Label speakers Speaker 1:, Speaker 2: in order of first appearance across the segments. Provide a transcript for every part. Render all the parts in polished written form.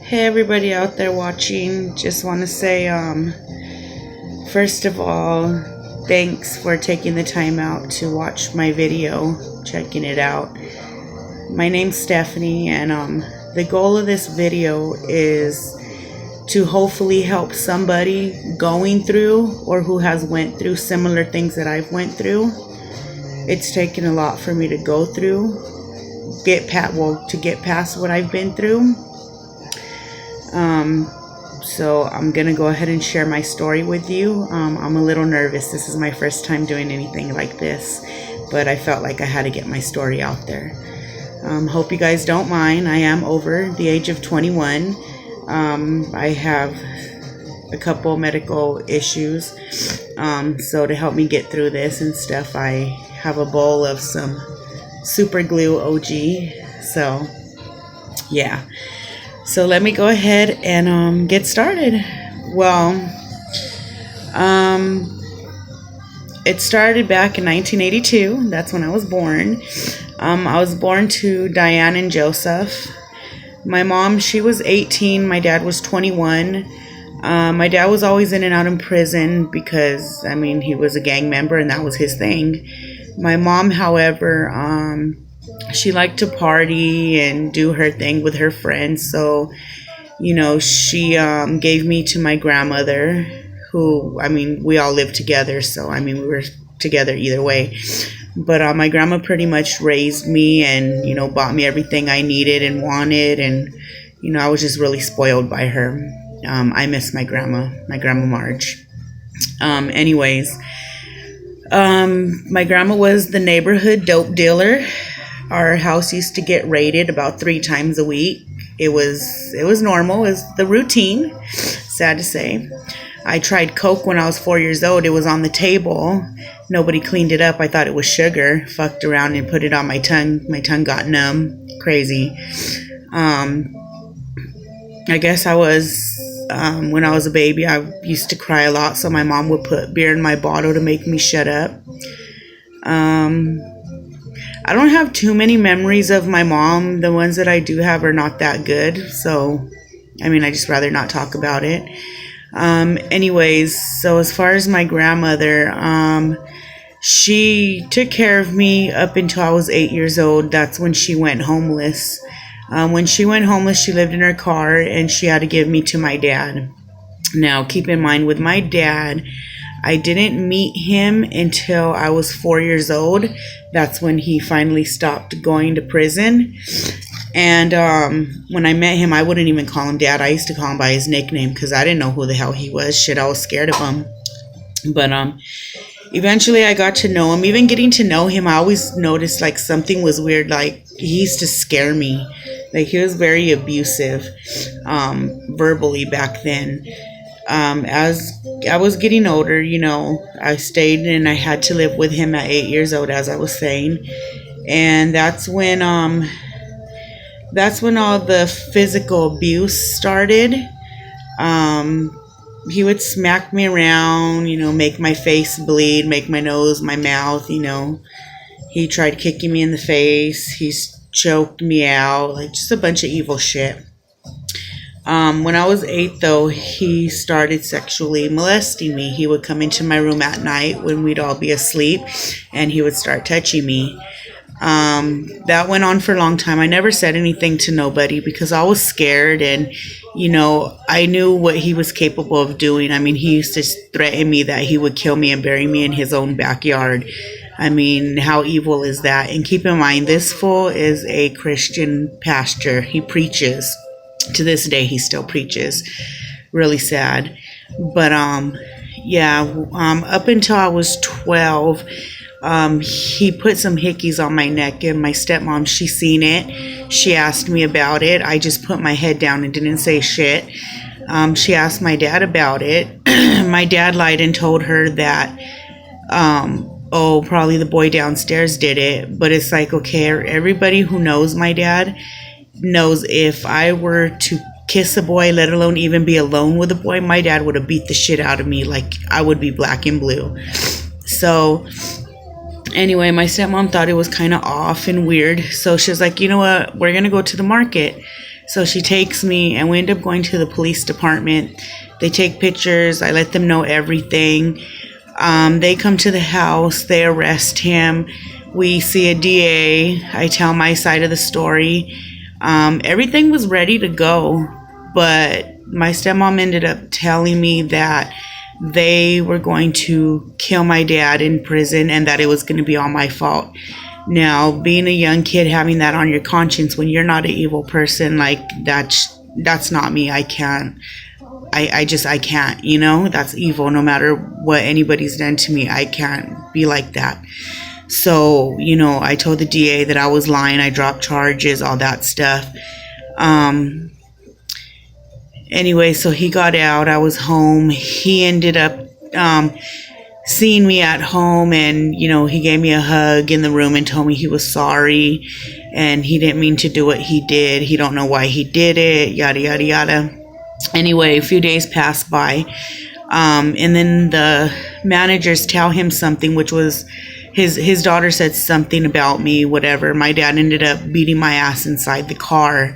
Speaker 1: Hey everybody out there watching, just want to say first of all, thanks for taking the time out to watch my video, checking it out. My name's Stephanie, and the goal of this video is to hopefully help somebody going through or who has went through similar things that I've went through. It's taken a lot for me to go through, to get past what I've been through. So I'm gonna go ahead and share my story with you. I'm a little nervous. This is my first time doing anything like this, but I felt like I had to get my story out there. Hope you guys don't mind. I am over the age of 21. I have a couple medical issues, so to help me get through this and stuff, I have a bowl of some super glue OG. So yeah, so let me go ahead and get started. Well, it started back in 1982. That's when I was born. I was born to Diane and Joseph. My mom, she was 18. My dad was 21. My dad was always in and out in prison because, I mean, he was a gang member and that was his thing. My mom, however, she liked to party and do her thing with her friends. So, you know, she gave me to my grandmother, who, I mean, we all lived together. So, I mean, we were together either way. But my grandma pretty much raised me and, you know, bought me everything I needed and wanted. And, you know, I was just really spoiled by her. I miss my grandma Marge. Anyways, my grandma was the neighborhood dope dealer. Our house used to get raided about 3 times a week. It was normal. It was the routine, sad to say. I tried coke when I was 4 years old. It was on the table. Nobody cleaned it up. I thought it was sugar. Fucked around and put it on my tongue. My tongue got numb. Crazy. I guess I was, when I was a baby, I used to cry a lot. So my mom would put beer in my bottle to make me shut up. I don't have too many memories of my mom. The ones that I do have are not that good. So, I mean, I just rather not talk about it. Anyways, so as far as my grandmother, she took care of me up until I was 8 years old. That's when she went homeless. When she went homeless, she lived in her car and she had to give me to my dad. Now, keep in mind, with my dad, I didn't meet him until I was 4 years old. That's when he finally stopped going to prison. And when I met him, I wouldn't even call him dad. I used to call him by his nickname because I didn't know who the hell he was. Shit, I was scared of him. But eventually I got to know him. Even getting to know him, I always noticed like something was weird. Like, he used to scare me. Like, he was very abusive verbally back then. As I was getting older, you know, I stayed and I had to live with him at 8 years old, as I was saying. And that's when all the physical abuse started. He would smack me around, you know, make my face bleed, make my nose, my mouth, you know. He tried kicking me in the face. He choked me out, like just a bunch of evil shit. When I was 8, though, he started sexually molesting me. He would come into my room at night when we'd all be asleep, and he would start touching me. That went on for a long time. I never said anything to nobody because I was scared, and, you know, I knew what he was capable of doing. I mean, he used to threaten me that he would kill me and bury me in his own backyard. I mean, how evil is that? And keep in mind, this fool is a Christian pastor. He preaches. To this day, he still preaches. Really sad. But, yeah, up until I was 12, he put some hickeys on my neck, and my stepmom, she seen it. She asked me about it. I just put my head down and didn't say shit. She asked my dad about it. My dad lied and told her that, probably the boy downstairs did it. But it's like, okay, everybody who knows my dad knows if I were to kiss a boy, let alone even be alone with a boy, my dad would have beat the shit out of me. Like, I would be black and blue. So anyway, my stepmom thought it was kind of off and weird. So she was like, you know what? We're going to go to the market. So she takes me, and we end up going to the police department. They take pictures. I let them know everything. They come to the house. They arrest him. We see a DA. I tell my side of the story. Everything was ready to go, but my stepmom ended up telling me that they were going to kill my dad in prison and that it was going to be all my fault. Now, being a young kid, having that on your conscience when you're not an evil person, like that's not me. I can't. I can't, that's evil. No matter what anybody's done to me, I can't be like that. So, I told the DA that I was lying. I dropped charges, all that stuff. Anyway, so he got out. I was home. He ended up seeing me at home, and he gave me a hug in the room and told me he was sorry and he didn't mean to do what he did. He don't know why he did it, yada yada yada. Anyway, a few days passed by, and then the managers tell him something, which was his daughter said something about me, whatever. My dad ended up beating my ass inside the car.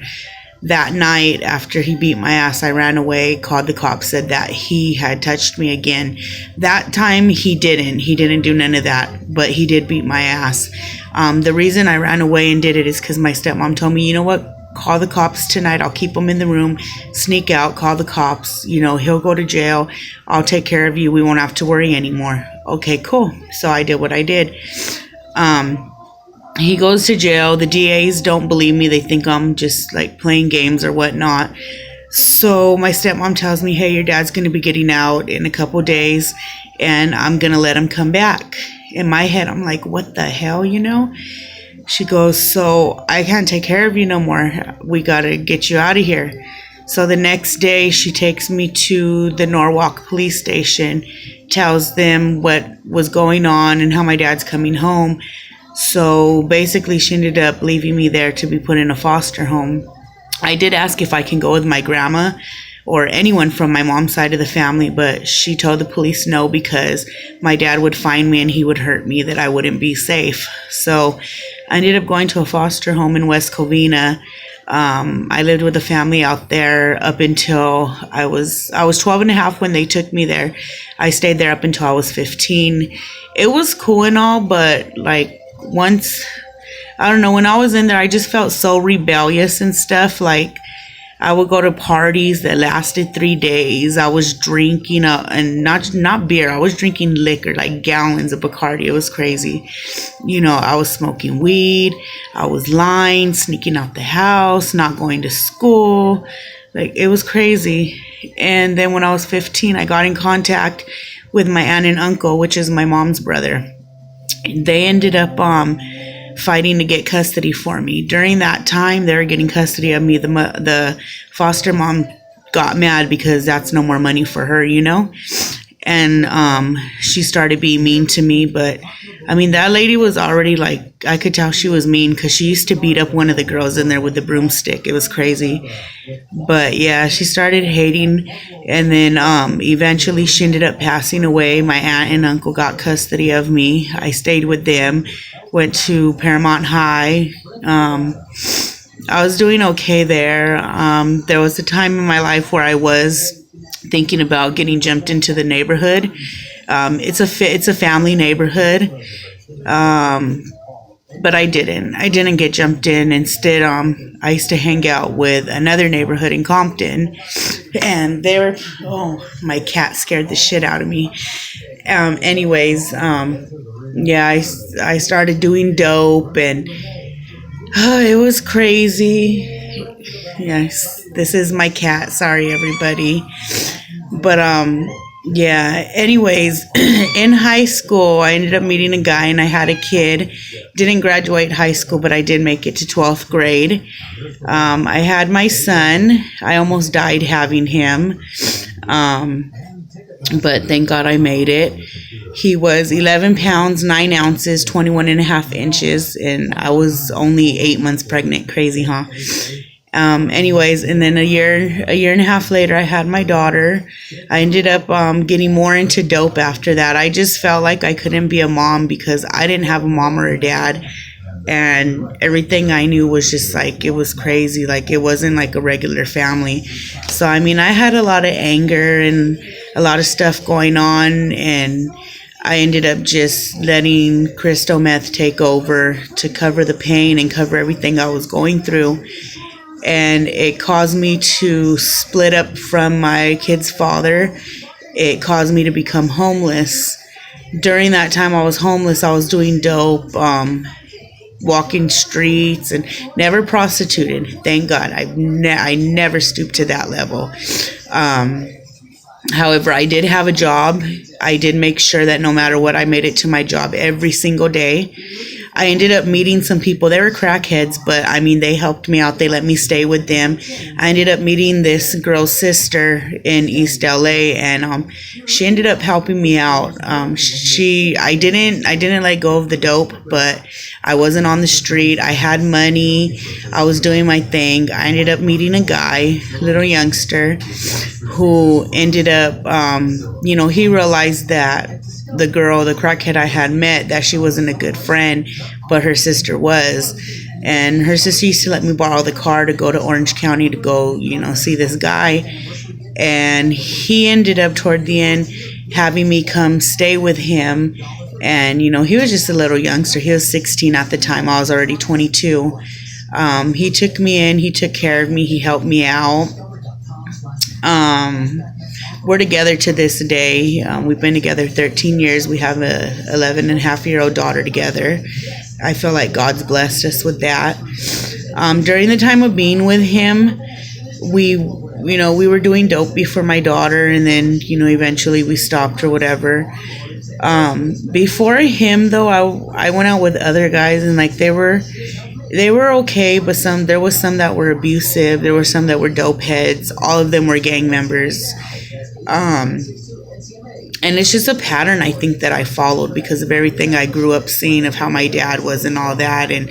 Speaker 1: That night, after he beat my ass, I ran away, called the cops, said that he had touched me again. That time, he didn't do none of that, but he did beat my ass. The reason I ran away and did it is because my stepmom told me, you know what, call the cops tonight. I'll keep him in the room, sneak out, call the cops. He'll go to jail. I'll take care of you. We won't have to worry anymore. Okay, cool. So I did what I did. He goes to jail. The DAs don't believe me. They think I'm just like playing games or whatnot. So my stepmom tells me, hey, your dad's going to be getting out in a couple days and I'm going to let him come back. In my head, I'm like, what the hell, She goes, so I can't take care of you no more. We got to get you out of here. So the next day she takes me to the Norwalk police station, tells them what was going on and how my dad's coming home. So basically she ended up leaving me there to be put in a foster home. I did ask if I can go with my grandma or anyone from my mom's side of the family, but she told the police no, because my dad would find me and he would hurt me, that I wouldn't be safe. So I ended up going to a foster home in West Covina. I lived with a family out there up until I was 12 and a half when they took me there. I stayed there up until I was 15. It was cool and all, but like once, I don't know, when I was in there, I just felt so rebellious and stuff. Like I would go to parties that lasted 3 days. I was drinking and not beer. I was drinking liquor, like gallons of Bacardi. It was crazy. I was smoking weed. I was lying, sneaking out the house, not going to school. Like it was crazy. And then when I was 15, I got in contact with my aunt and uncle, which is my mom's brother. They ended up fighting to get custody for me. During that time, they were getting custody of me. The foster mom got mad because that's no more money for her, and she started being mean to me. But I mean, that lady was already like, I could tell she was mean because she used to beat up one of the girls in there with the broomstick. It was crazy. But yeah, she started hating, and then eventually she ended up passing away. My aunt and uncle got custody of me. I stayed with them, went to Paramount High. I was doing okay there. There was a time in my life where I was thinking about getting jumped into the neighborhood. It's a family neighborhood, but I didn't get jumped in. Instead, I used to hang out with another neighborhood in Compton, and they were, my cat scared the shit out of me. Anyways, yeah, I started doing dope, and it was crazy. Yes, this is my cat. Sorry, everybody. But yeah, anyways, in high school, I ended up meeting a guy and I had a kid. Didn't graduate high school, but I did make it to 12th grade. I had my son. I almost died having him. But thank God I made it. He was 11 pounds, 9 ounces, 21 and a half inches, and I was only 8 months pregnant. Crazy, huh? Anyways, and then a year and a half later, I had my daughter. I ended up getting more into dope after that. I just felt like I couldn't be a mom because I didn't have a mom or a dad. and everything I knew was just like, it was crazy. Like, it wasn't like a regular family. So I mean, I had a lot of anger and a lot of stuff going on, and I ended up just letting crystal meth take over to cover the pain and cover everything I was going through. And it caused me to split up from my kid's father. It caused me to become homeless. During that time I was homeless, I was doing dope, walking streets, and never prostituted. Thank God. I never stooped to that level. Um, However, I did have a job. I did make sure that no matter what, I made it to my job every single day. I ended up meeting some people. They were crackheads, but I mean, they helped me out. They let me stay with them. I ended up meeting this girl's sister in East LA, and she ended up helping me out. I didn't let go of the dope, but I wasn't on the street. I had money. I was doing my thing. I ended up meeting a guy, little youngster, who ended up, he realized that the girl, the crackhead I had met, that she wasn't a good friend, but her sister was. And her sister used to let me borrow the car to go to Orange County to go, see this guy. And he ended up toward the end having me come stay with him. And, he was just a little youngster. He was 16 at the time. I was already 22. He took me in. He took care of me. He helped me out. We're together to this day. We've been together 13 years. We have a 11-and-a-half-year-old daughter together. I feel like God's blessed us with that. During the time of being with him, we were doing dope before my daughter, and then, eventually we stopped or whatever. Before him, though, I went out with other guys, and like they were okay, but there was some that were abusive. There were some that were dope heads. All of them were gang members. And it's just a pattern, I think, that I followed because of everything I grew up seeing of how my dad was and all that. And,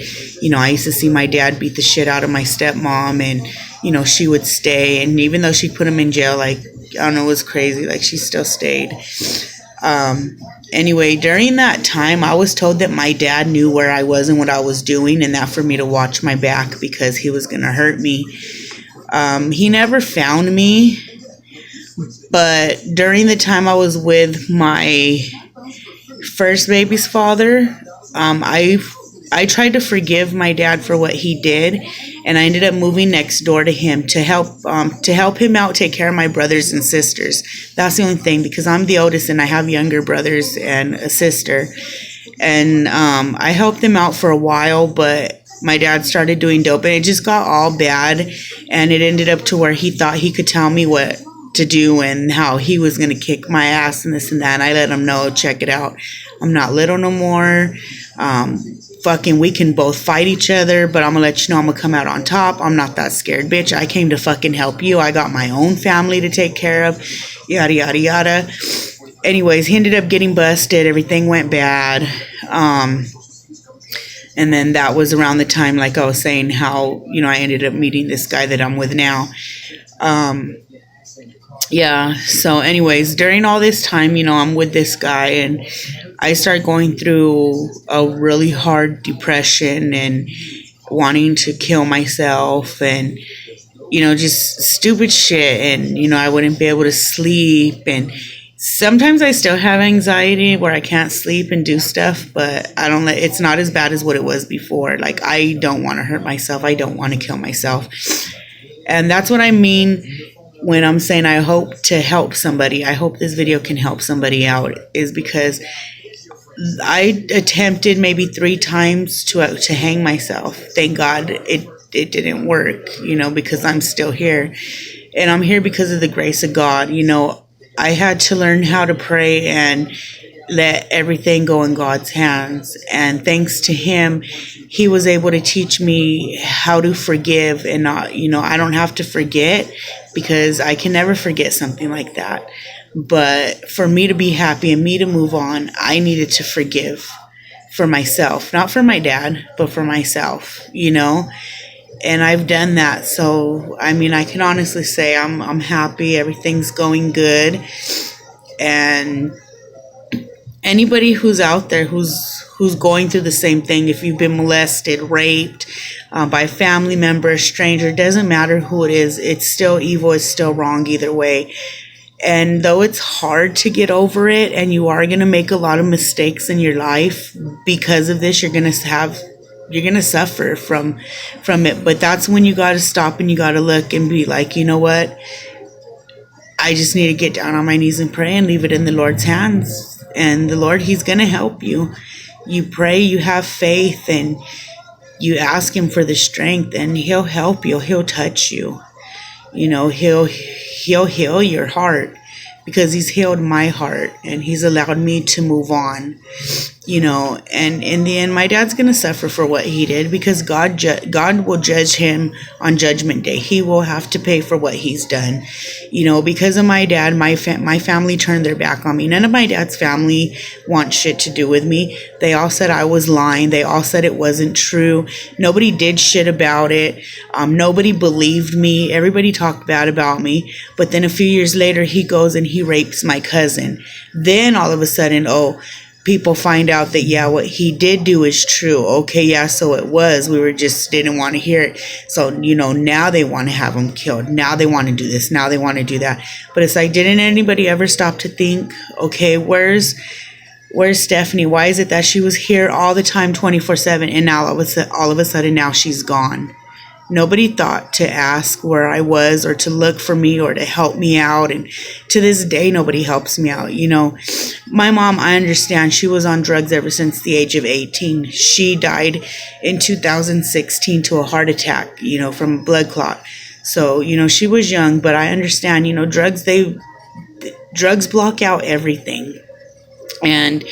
Speaker 1: I used to see my dad beat the shit out of my stepmom, and, she would stay. And even though she put him in jail, like, I don't know, it was crazy. Like, she still stayed. Anyway, during that time, I was told that my dad knew where I was and what I was doing, and that for me to watch my back because he was going to hurt me. He never found me. But during the time I was with my first baby's father, I tried to forgive my dad for what he did, and I ended up moving next door to him to help him out, take care of my brothers and sisters. That's the only thing, because I'm the oldest and I have younger brothers and a sister. And I helped them out for a while, but my dad started doing dope, and it just got all bad, and it ended up to where he thought he could tell me what to do and how he was going to kick my ass and this and that. And I let him know, check it out, I'm not little no more. We can both fight each other, but I'm gonna let you know I'm gonna come out on top. I'm not that scared, bitch. I came to fucking help you. I got my own family to take care of, yada yada yada. Anyways, he ended up getting busted. Everything went bad. And then that was around the time, like I was saying, how I ended up meeting this guy that I'm with now. Yeah, so anyways, during all this time, I'm with this guy, and I started going through a really hard depression and wanting to kill myself and, just stupid shit. And, I wouldn't be able to sleep. And sometimes I still have anxiety where I can't sleep and do stuff, but it's not as bad as what it was before. Like, I don't want to hurt myself. I don't want to kill myself. And that's what I mean when I'm saying I hope to help somebody. I hope this video can help somebody out, is because I attempted maybe 3 times to hang myself. Thank God it didn't work, because I'm still here. And I'm here because of the grace of God. I had to learn how to pray and let everything go in God's hands. And thanks to him, he was able to teach me how to forgive and not, I don't have to forget, because I can never forget something like that. But for me to be happy and me to move on, I needed to forgive for myself, not for my dad, but for myself, and I've done that. So, I mean, I can honestly say I'm happy. Everything's going good. And anybody who's out there who's going through the same thing, if you've been molested, raped, by a family member, a stranger, doesn't matter who it is, it's still evil, it's still wrong either way. And though it's hard to get over it, and you are going to make a lot of mistakes in your life because of this, you're going to suffer from it. But that's when you got to stop and you got to look and be like, you know what, I just need to get down on my knees and pray and leave it in the Lord's hands. And the Lord, He's going to help you. You pray, you have faith, and you ask Him for the strength, and He'll help you. He'll touch you. You know, He'll heal your heart, because He's healed my heart, and He's allowed me to move on. You know, and in the end, my dad's going to suffer for what he did, because God will judge him on Judgment Day. He will have to pay for what he's done. You know, because of my dad, my family turned their back on me. None of my dad's family wants shit to do with me. They all said I was lying. They all said it wasn't true. Nobody did shit about it. Nobody believed me. Everybody talked bad about me. But then a few years later, he goes and he rapes my cousin. Then all of a sudden, people find out that, yeah, what he did do is true. Okay, yeah, so it was. We were just didn't want to hear it. So, you know, now they want to have him killed. Now they want to do this. Now they want to do that. But it's like, didn't anybody ever stop to think, okay, where's Stephanie? Why is it that she was here all the time, 24/7, and now all of a sudden now she's gone? Nobody thought to ask where I was, or to look for me, or to help me out. And to this day, nobody helps me out. You know, my mom, I understand, she was on drugs ever since the age of 18. She died in 2016 to a heart attack, you know, from a blood clot. So, you know, she was young, but I understand, you know, drugs block out everything. And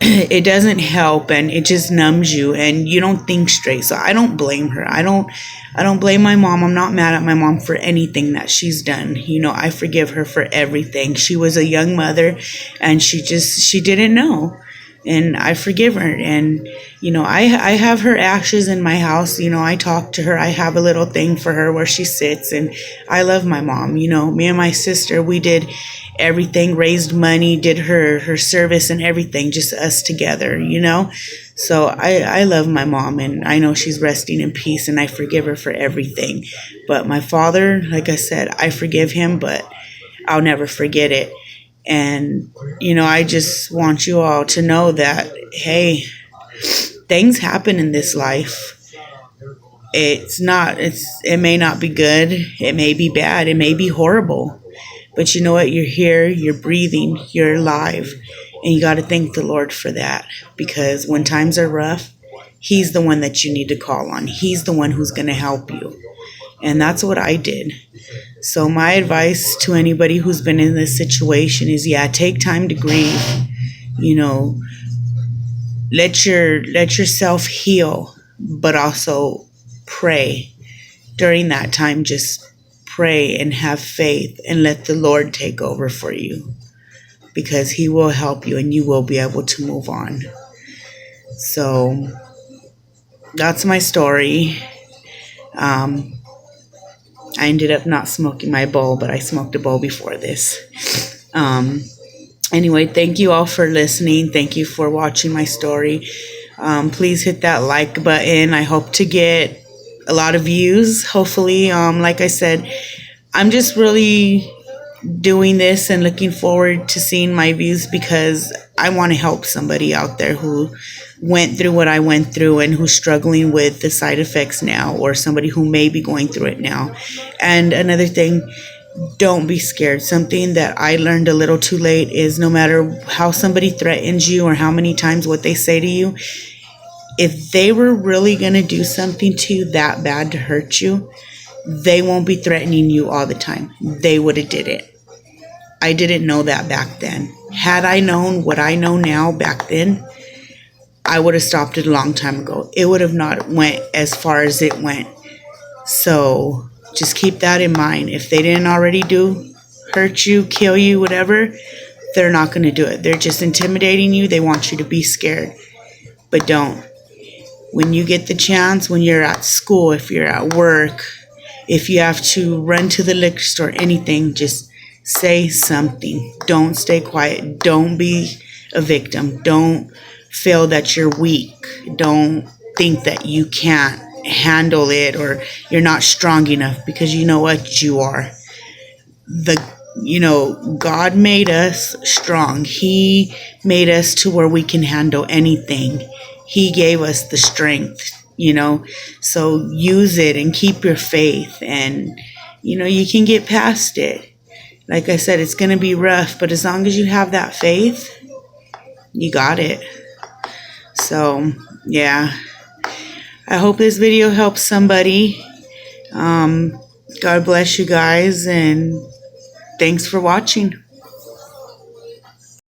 Speaker 1: it doesn't help, and it just numbs you, and you don't think straight. So I don't blame her. I don't blame my mom. I'm not mad at my mom for anything that she's done. You know, I forgive her for everything. She was a young mother, and she didn't know. And I forgive her. And, you know, I have her ashes in my house. You know, I talk to her. I have a little thing for her where she sits. And I love my mom. You know, me and my sister, we did everything, raised money, did her service and everything, just us together, you know. So I love my mom, and I know she's resting in peace, and I forgive her for everything. But my father, like I said, I forgive him, but I'll never forget it. And, you know, I just want you all to know that, hey, things happen in this life. It may not be good. It may be bad. It may be horrible. But you know what? You're here, you're breathing, you're alive. And you got to thank the Lord for that. Because when times are rough, He's the one that you need to call on. He's the one who's going to help you. And that's what I did. So my advice to anybody who's been in this situation is, yeah, take time to grieve. You know, let yourself heal, but also pray. During that time, just pray and have faith, and let the Lord take over for you, because He will help you, and you will be able to move on. So that's my story. I ended up not smoking my bowl, but I smoked a bowl before this. Anyway, thank you all for listening. Thank you for watching my story. Please hit that like button. I hope to get a lot of views, hopefully. Like I said, I'm just really doing this and looking forward to seeing my views, because I want to help somebody out there who went through what I went through and who's struggling with the side effects now, or somebody who may be going through it now. And another thing, don't be scared. Something that I learned a little too late is, no matter how somebody threatens you or how many times what they say to you, if they were really going to do something to you that bad to hurt you, they won't be threatening you all the time. They would have did it. I didn't know that back then. Had I known what I know now back then, I would have stopped it a long time ago. It would have not went as far as it went. So just keep that in mind. If they didn't already hurt you, kill you, whatever, they're not going to do it. They're just intimidating you. They want you to be scared. But don't. When you get the chance, when you're at school, if you're at work, if you have to run to the liquor store, anything, just say something. Don't stay quiet. Don't be a victim. Don't feel that you're weak. Don't think that you can't handle it or you're not strong enough, because you know what? You are. God made us strong. He made us to where we can handle anything. He gave us the strength, so use it and keep your faith, and you can get past it. Like I said, it's going to be rough, but as long as you have that faith, you got it. So yeah, I hope this video helps somebody. God bless you guys, and thanks for watching.